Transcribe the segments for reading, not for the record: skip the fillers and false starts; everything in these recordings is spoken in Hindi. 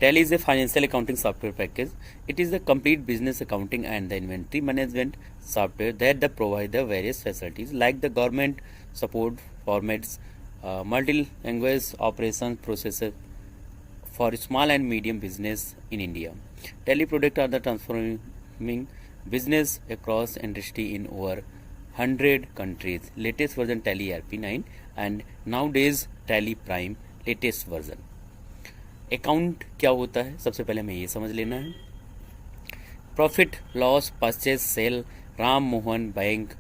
Tally is a financial accounting software package. It is the complete business accounting and the inventory management software that provide the various facilities like the government support formats, multi-language operations processes for small and medium business in India. Tally products are the transforming business across industry in over 100 countries. Latest version Tally RP9 and nowadays Tally Prime latest version. Account क्या होता है, सबसे पहले हमें ये समझ लेना है. Profit loss purchase sale, Ram Mohan bank,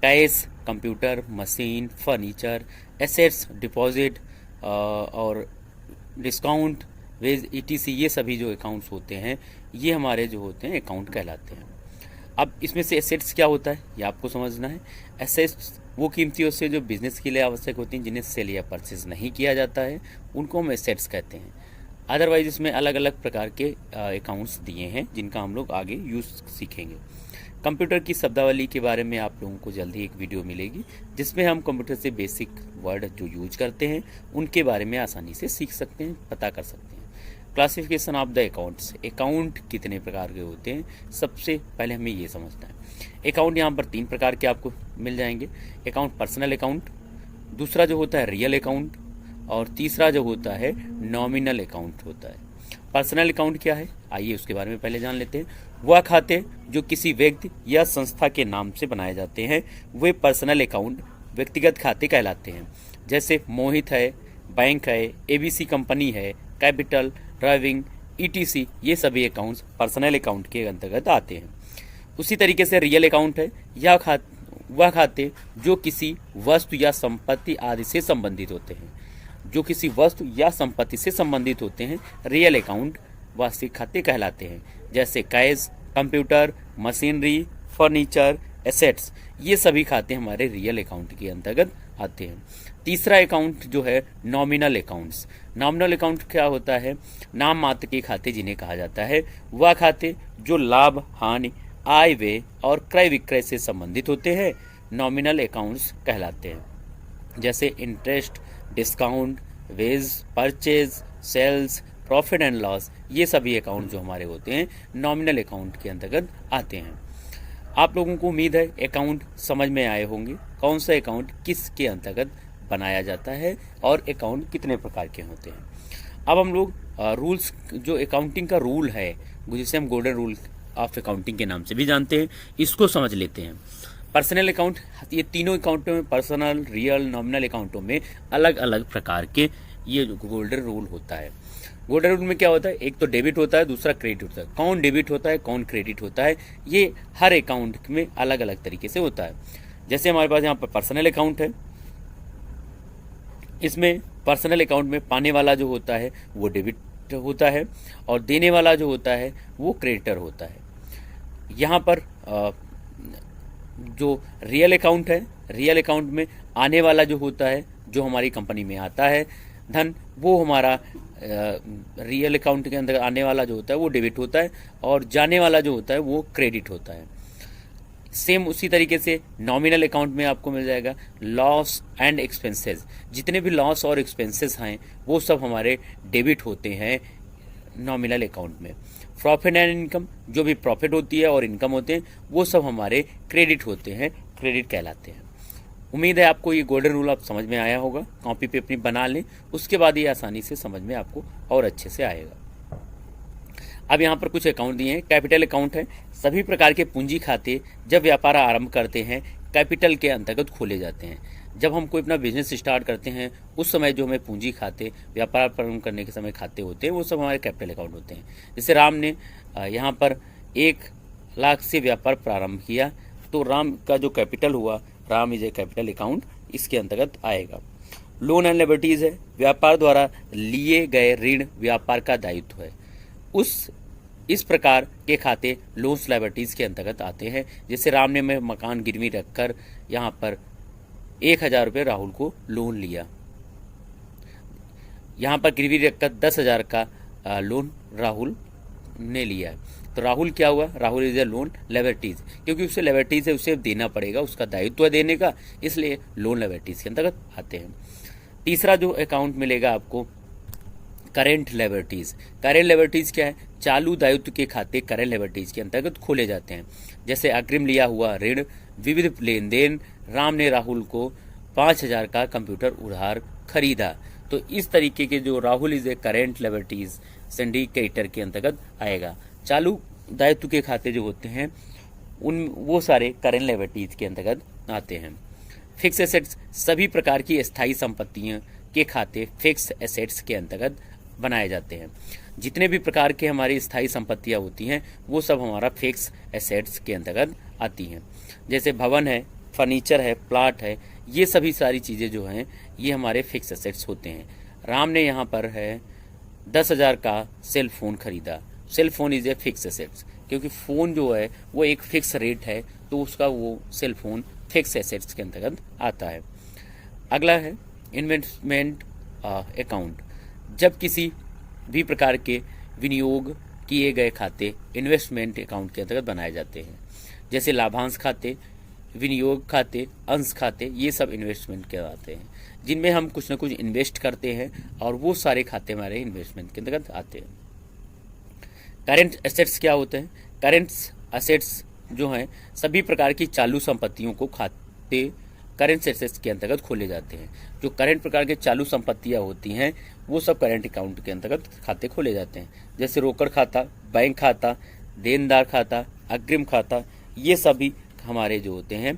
cash computer machine furniture assets deposit और डिस्काउंट वेज ईटीसी, ये सभी जो अकाउंट्स होते हैं ये हमारे जो होते हैं अकाउंट कहलाते हैं. अब इसमें से एसेट्स क्या होता है ये आपको समझना है. एसेट्स वो कीमती वस्तुएं जो बिजनेस के लिए आवश्यक होती हैं, जिन्हें सेल या परचेज नहीं किया जाता है, उनको हम एसेट्स कहते हैं. अदरवाइज इसमें अलग अलग प्रकार के अकाउंट्स दिए हैं जिनका हम लोग आगे यूज़ सीखेंगे. कंप्यूटर की शब्दावली के बारे में आप लोगों को जल्दी एक वीडियो मिलेगी जिसमें हम कंप्यूटर से बेसिक वर्ड जो यूज करते हैं उनके बारे में आसानी से सीख सकते हैं, पता कर सकते हैं. Classification of the accounts, account कितने प्रकार के होते हैं सबसे पहले हमें ये समझना है. अकाउंट यहाँ पर 3 प्रकार के आपको मिल जाएंगे. अकाउंट पर्सनल अकाउंट, दूसरा जो होता है रियल अकाउंट और तीसरा जो होता है नॉमिनल अकाउंट होता है. पर्सनल अकाउंट क्या है आइए उसके बारे में पहले जान लेते हैं. वह खाते जो किसी व्यक्ति या संस्था के नाम से बनाए जाते हैं वे पर्सनल अकाउंट व्यक्तिगत खाते कहलाते हैं. जैसे मोहित है, बैंक है, एबीसी कंपनी है, कैपिटल, ड्राइविंग, ईटीसी, ये सभी अकाउंट्स पर्सनल अकाउंट के अंतर्गत आते हैं. उसी तरीके से रियल अकाउंट है, वह खाते जो किसी वस्तु या संपत्ति आदि से संबंधित होते हैं. जो किसी वस्तु या संपत्ति से संबंधित होते हैं रियल अकाउंट वास्तविक खाते कहलाते हैं. जैसे cash, computer, machinery, furniture, assets, ये सभी खाते हमारे रियल अकाउंट के अंतर्गत आते हैं. तीसरा अकाउंट जो है नॉमिनल अकाउंट्स. नॉमिनल अकाउंट क्या होता है, नाम मात्र के खाते जिन्हें कहा जाता है. वह खाते जो लाभ हानि, आय व्यय और क्रय विक्रय से संबंधित होते हैं नॉमिनल अकाउंट्स कहलाते हैं. जैसे interest, discount, wage, purchase, sales, profit and loss, ये सभी अकाउंट जो हमारे होते हैं नॉमिनल अकाउंट के अंतर्गत आते हैं. आप लोगों को उम्मीद है अकाउंट समझ में आए होंगे, कौन सा अकाउंट किसके अंतर्गत बनाया जाता है और अकाउंट कितने प्रकार के होते हैं. अब हम लोग रूल्स, जो अकाउंटिंग का रूल है जिसे हम गोल्डन रूल ऑफ अकाउंटिंग के नाम से भी जानते हैं, इसको समझ लेते हैं. पर्सनल अकाउंट, ये तीनों अकाउंटों में, पर्सनल, रियल, नॉमिनल अकाउंटों में अलग अलग प्रकार के ये गोल्डन रूल होता है. गोल्डन रूल में क्या होता है, एक तो डेबिट होता है, दूसरा क्रेडिट होता है. कौन डेबिट होता है, कौन क्रेडिट होता है, ये हर अकाउंट में अलग अलग तरीके से होता है. जैसे हमारे पास यहाँ पर पर्सनल अकाउंट है, इसमें पर्सनल अकाउंट में पाने वाला जो होता है वो डेबिट होता है और देने वाला जो होता है वो क्रेडिटर होता है. यहाँ पर जो रियल अकाउंट है, रियल अकाउंट में आने वाला जो होता है, जो हमारी कंपनी में आता है धन, वो हमारा रियल अकाउंट के अंदर आने वाला जो होता है वो डेबिट होता है और जाने वाला जो होता है वो क्रेडिट होता है. सेम उसी तरीके से नॉमिनल अकाउंट में आपको मिल जाएगा लॉस एंड एक्सपेंसेस. जितने भी लॉस और एक्सपेंसेस हैं वो सब हमारे डेबिट होते हैं नॉमिनल अकाउंट में. प्रॉफिट एंड इनकम, जो भी प्रॉफिट होती है और इनकम होते हैं वो सब हमारे क्रेडिट होते हैं, क्रेडिट कहलाते हैं. उम्मीद है आपको ये गोल्डन रूल आप समझ में आया होगा. कॉपी पे अपनी बना लें, उसके बाद ये आसानी से समझ में आपको और अच्छे से आएगा. अब यहाँ पर कुछ अकाउंट दिए हैं. कैपिटल अकाउंट है, सभी प्रकार के पूंजी खाते जब व्यापार आरंभ करते हैं कैपिटल के अंतर्गत खोले जाते हैं. जब हम कोई अपना बिजनेस स्टार्ट करते हैं उस समय जो हमें पूंजी खाते, व्यापार प्रारंभ करने के समय खाते होते हैं, वो सब हमारे कैपिटल अकाउंट होते हैं. जैसे राम ने यहाँ पर 1 लाख से व्यापार प्रारंभ किया तो राम का जो कैपिटल हुआ, Ram is a capital account, इसके अंतर्गत आएगा. लोन एंड लिबर्टीज है, व्यापार द्वारा लिए गए ऋण व्यापार का दायित्व है. इस प्रकार के खाते लोन्स लायबिलिटीज के अंतर्गत आते हैं. जैसे राम ने मैं मकान गिरवी रखकर यहाँ पर 1,000 रुपये राहुल को लोन लिया. यहाँ पर गिरवी रखकर 10,000 का लोन राहुल ने लिया. तो राहुल क्या हुआ, Rahul is A loan liabilities, क्योंकि उसे लायबिलिटीज है, उसे देना पड़ेगा, उसका दायित्व है देने का, इसलिए लोन लायबिलिटीज के अंतर्गत आते हैं. तीसरा जो अकाउंट मिलेगा आपको करेंट लायबिलिटीज। करेंट लायबिलिटीज क्या है? चालू दायित्व के खाते करेंट लायबिलिटीज के अंतर्गत खोले जाते हैं। जैसे अग्रिम लिया हुआ ऋण, विविध लेन देन, राम ने राहुल को 5,000 का कंप्यूटर उधार खरीदा। तो इस तरीके के जो Rahul is a current liabilities syndicator के अंतर्गत आएगा। चालू दायित्व के खाते जो होते हैं उन वो सारे करेंट लायबिलिटीज के अंतर्गत आते हैं। फिक्स एसेट्स, सभी प्रकार की स्थायी संपत्तियों के खाते फिक्स एसेट्स के अंतर्गत बनाए जाते हैं। जितने भी प्रकार के हमारी स्थायी संपत्तियां होती हैं वो सब हमारा फिक्स एसेट्स के अंतर्गत आती हैं। जैसे भवन है, फर्नीचर है, प्लाट है, ये सभी सारी चीज़ें जो हैं ये हमारे फिक्स एसेट्स होते हैं। राम ने यहाँ पर है 10,000 का सेल फोन खरीदा। Cell phone is a fix assets, क्योंकि फ़ोन जो है वो एक फिक्स रेट है, तो उसका वो सेल फोन फिक्स एसेट्स के अंतर्गत आता है। अगला है इन्वेस्टमेंट अकाउंट। जब किसी भी प्रकार के विनियोग किए गए खाते इन्वेस्टमेंट अकाउंट के अंतर्गत बनाए जाते हैं। जैसे लाभांश खाते, विनियोग खाते, अंश खाते, ये सब इन्वेस्टमेंट के आते हैं, जिनमें हम कुछ न कुछ इन्वेस्ट करते हैं और वो सारे खाते हमारे इन्वेस्टमेंट के अंतर्गत आते हैं। करेंट एसेट्स क्या होते हैं? करेंट एसेट्स जो हैं सभी प्रकार की चालू संपत्तियों को खाते करेंट एसेट्स के अंतर्गत खोले जाते हैं। जो करेंट प्रकार के चालू संपत्तियां होती हैं वो सब करेंट अकाउंट के अंतर्गत खाते खोले जाते हैं। जैसे रोकड़ खाता, बैंक खाता, देनदार खाता, अग्रिम खाता, ये सभी हमारे जो होते हैं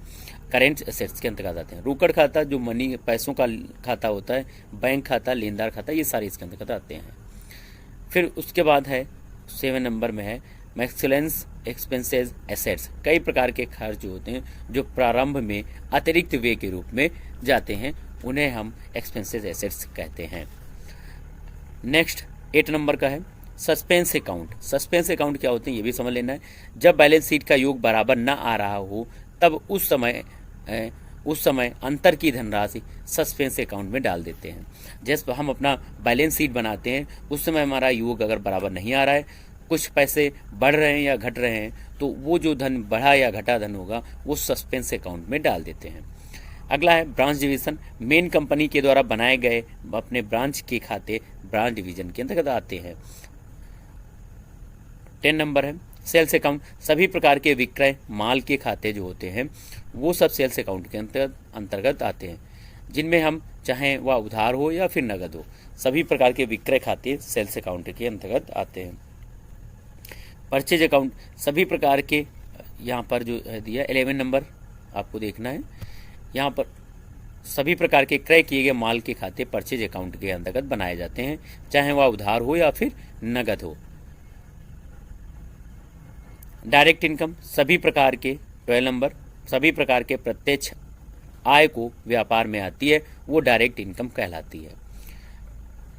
करेंट एसेट्स के अंतर्गत आते हैं। रोकड़ खाता जो मनी पैसों का खाता होता है, बैंक खाता, लेनदार खाता, ये सारे इसके अंतर्गत आते हैं। फिर उसके बाद है 7 नंबर में है मैक्सिलेंस एक्सपेंसेस एसेट्स। कई प्रकार के खर्च जो होते हैं जो प्रारंभ में अतिरिक्त व्यय के रूप में जाते हैं, उन्हें हम एक्सपेंसेस एसेट्स कहते हैं। नेक्स्ट 8 नंबर का है सस्पेंस अकाउंट। सस्पेंस अकाउंट क्या होते हैं ये भी समझ लेना है। जब बैलेंस शीट का योग बराबर न आ रहा हो तब उस समय अंतर की धनराशि सस्पेंस अकाउंट में डाल देते हैं। जैसे हम अपना बैलेंस शीट बनाते हैं उस समय हमारा योग अगर बराबर नहीं आ रहा है, कुछ पैसे बढ़ रहे हैं या घट रहे हैं, तो वो जो धन बढ़ा या घटा धन होगा वो सस्पेंस अकाउंट में डाल देते हैं। अगला है ब्रांच डिवीजन। मेन कंपनी के द्वारा बनाए गए अपने ब्रांच के खाते ब्रांच डिवीजन के अंतर्गत आते हैं। 10 नंबर है सेल्स अकाउंट। सभी प्रकार के विक्रय माल के खाते जो होते हैं वो सब सेल्स अकाउंट के अंतर्गत आते हैं, जिनमें हम चाहे वह उधार हो या फिर नगद हो, सभी प्रकार के विक्रय खाते सेल्स अकाउंट के अंतर्गत आते हैं। परचेज अकाउंट, सभी प्रकार के यहाँ पर जो दिया 11 नंबर आपको देखना है, यहाँ पर सभी प्रकार के क्रय किए गए माल के खाते परचेज अकाउंट के अंतर्गत बनाए जाते हैं, चाहे वह उधार हो या फिर नगद हो। डायरेक्ट इनकम, सभी प्रकार के 12 नंबर, सभी प्रकार के प्रत्यक्ष आय को व्यापार में आती है वो डायरेक्ट इनकम कहलाती है।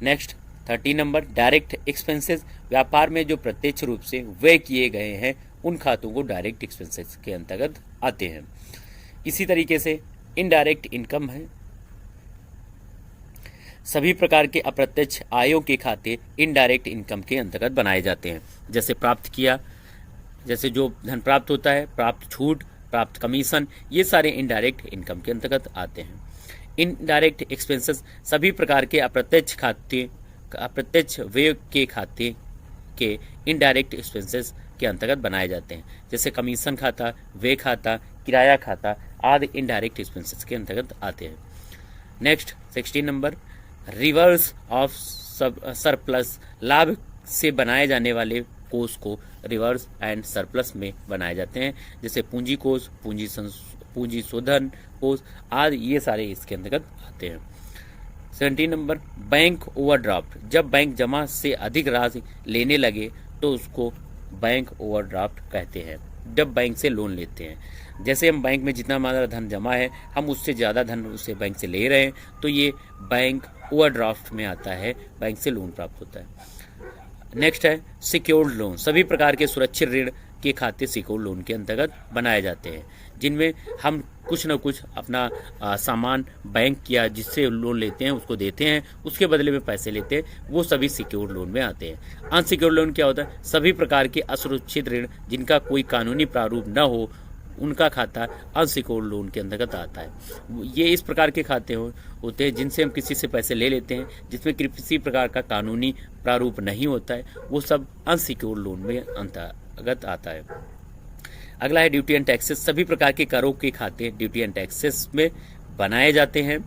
Next 13 number direct expenses. व्यापार में जो प्रत्यक्ष रूप से व्यय किए गए हैं उन खातों को डायरेक्ट एक्सपेंसेस के अंतर्गत आते हैं। इसी तरीके से इनडायरेक्ट इनकम है, सभी प्रकार के अप्रत्यक्ष आयों के खाते इनडायरेक्ट इनकम के अंतर्गत बनाए जाते हैं। जैसे प्राप्त किया, जैसे जो धन प्राप्त होता है, प्राप्त छूट, प्राप्त कमीशन, ये सारे इनडायरेक्ट इनकम के अंतर्गत आते हैं। इनडायरेक्ट एक्सपेंसेस, सभी प्रकार के अप्रत्यक्ष व्यय के खाते के इनडायरेक्ट एक्सपेंसेस के अंतर्गत बनाए जाते हैं। जैसे कमीशन खाता, व्यय खाता, किराया खाता आदि इनडायरेक्ट एक्सपेंसेस के अंतर्गत आते हैं। Next 16 number reverse of surplus. लाभ से बनाए जाने वाले कोष को रिवर्स एंड सरप्लस में बनाए जाते हैं। जैसे पूंजी कोष, पूंजी शोधन कोष आदि ये सारे इसके अंतर्गत आते हैं। 17 नंबर बैंक ओवरड्राफ्ट। जब बैंक जमा से अधिक राशि लेने लगे तो उसको बैंक ओवरड्राफ्ट कहते हैं। जब बैंक से लोन लेते हैं, जैसे हम बैंक में जितना हमारा धन जमा है हम उससे ज़्यादा धन उससे बैंक से ले रहे हैं, तो ये बैंक ओवरड्राफ्ट में आता है, बैंक से लोन प्राप्त होता है। नेक्स्ट है सिक्योर्ड लोन। सभी प्रकार के सुरक्षित ऋण के खाते सिक्योर्ड लोन के अंतर्गत बनाए जाते हैं, जिनमें हम कुछ न कुछ अपना सामान बैंक या जिससे लोन लेते हैं उसको देते हैं, उसके बदले में पैसे लेते हैं, वो सभी सिक्योर्ड लोन में आते हैं। अनसिक्योर्ड लोन क्या होता है? सभी प्रकार के असुरक्षित ऋण जिनका कोई कानूनी प्रारूप न हो उनका खाता अनसिक्योर्ड लोन के अंतर्गत आता है। ये इस प्रकार के खाते होते हैं जिनसे हम किसी से पैसे ले लेते हैं, जिसमें किसी प्रकार का कानूनी प्रारूप नहीं होता है, वो सब अनसिक्योर्ड लोन में अंतर्गत आता है। अगला है ड्यूटी एंड टैक्सेस। सभी प्रकार के करों के खाते ड्यूटी एंड टैक्सेस में बनाए जाते हैं।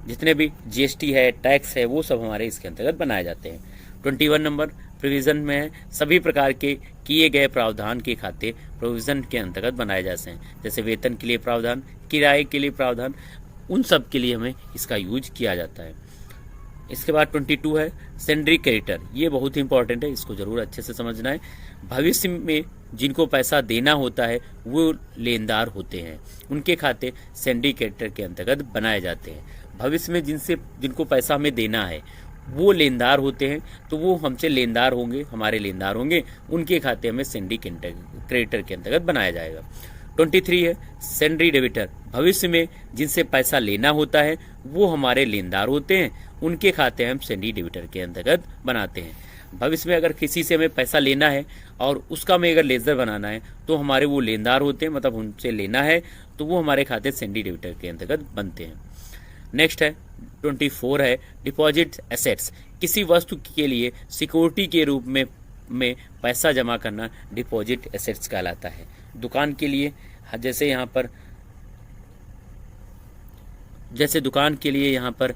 जितने भी जीएसटी है, टैक्स है, वो सब हमारे इसके अंतर्गत बनाए जाते हैं। 21 नंबर प्रोविजन में है, सभी प्रकार के किए गए प्रावधान के खाते प्रोविजन के अंतर्गत बनाए जाते हैं। जैसे वेतन के लिए प्रावधान, किराए के लिए प्रावधान, उन सब के लिए हमें इसका यूज किया जाता है। इसके बाद 22 है सेंड्री क्रेडिटर। ये बहुत ही इंपॉर्टेंट है, इसको जरूर अच्छे से समझना है। भविष्य में जिनको पैसा देना होता है वो लेनदार होते हैं, उनके खाते सेंड्री क्रेडिटर के अंतर्गत बनाए जाते हैं। भविष्य में जिनको पैसा हमें देना है वो लेनदार होते हैं, तो वो हमसे लेनदार होंगे, हमारे लेनदार होंगे, उनके खाते हमें सेंड्री क्रेडिटर के अंतर्गत बनाया जाएगा। 23 है सेंड्री डेबिटर। भविष्य में जिनसे पैसा लेना होता है वो हमारे लेनदार होते हैं, उनके खाते हम सेंड्री डेबिटर के अंतर्गत बनाते हैं। भविष्य में अगर किसी से हमें पैसा लेना है और उसका हमें अगर लेजर बनाना है तो हमारे वो लेनदार होते हैं, मतलब उनसे लेना है तो वो हमारे खाते सेंड्री डेबिटर के अंतर्गत बनते हैं। नेक्स्ट है 24 है डिपॉजिट एसेट्स। किसी वस्तु के लिए सिक्योरिटी के रूप में पैसा जमा करना डिपॉजिट एसेट्स कहलाता है। दुकान के लिए जैसे दुकान के लिए यहाँ पर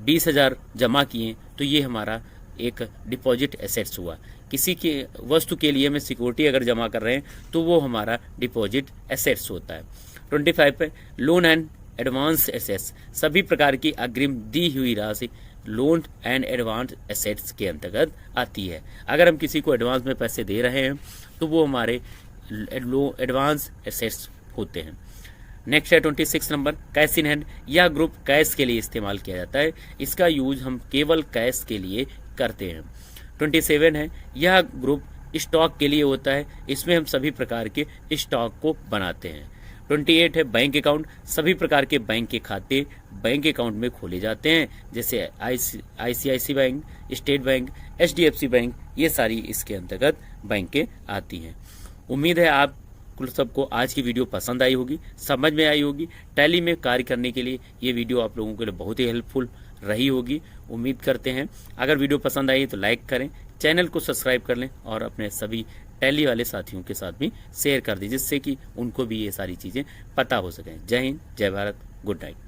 20,000 जमा किए तो ये हमारा एक डिपॉजिट एसेट्स हुआ। किसी के वस्तु के लिए हमें सिक्योरिटी अगर जमा कर रहे हैं तो वो हमारा डिपॉजिट एसेट्स होता है। 25 पे लोन एंड एडवांस एसेट्स। सभी प्रकार की अग्रिम दी हुई राशि लोन एंड एडवांस एसेट्स के अंतर्गत आती है। अगर हम किसी को एडवांस में पैसे दे रहे हैं तो वो हमारे एडवांस एसेट्स होते हैं। नेक्स्ट है 26 नंबर कैश इन हैंड। यह ग्रुप कैश के लिए इस्तेमाल किया जाता है, इसका यूज हम केवल कैश के लिए करते हैं। 27 है यह ग्रुप स्टॉक के लिए होता है, इसमें हम सभी प्रकार के स्टॉक को बनाते हैं। 28 है बैंक अकाउंट। सभी प्रकार के बैंक के खाते बैंक अकाउंट में खोले जाते हैं, जैसे ICICI bank, state bank, HDFC bank, ये सारी इसके अंतर्गत बैंकें आती हैं। उम्मीद है आप सबको आज की वीडियो पसंद आई होगी, समझ में आई होगी। टैली में कार्य करने के लिए ये वीडियो आप लोगों के लिए बहुत ही हेल्पफुल रही होगी, उम्मीद करते हैं। अगर वीडियो पसंद आई तो लाइक करें, चैनल को सब्सक्राइब कर लें और अपने सभी टैली वाले साथियों के साथ भी शेयर कर दें, जिससे कि उनको भी ये सारी चीज़ें पता हो सकें। जय हिंद, जय भारत, गुड नाइट।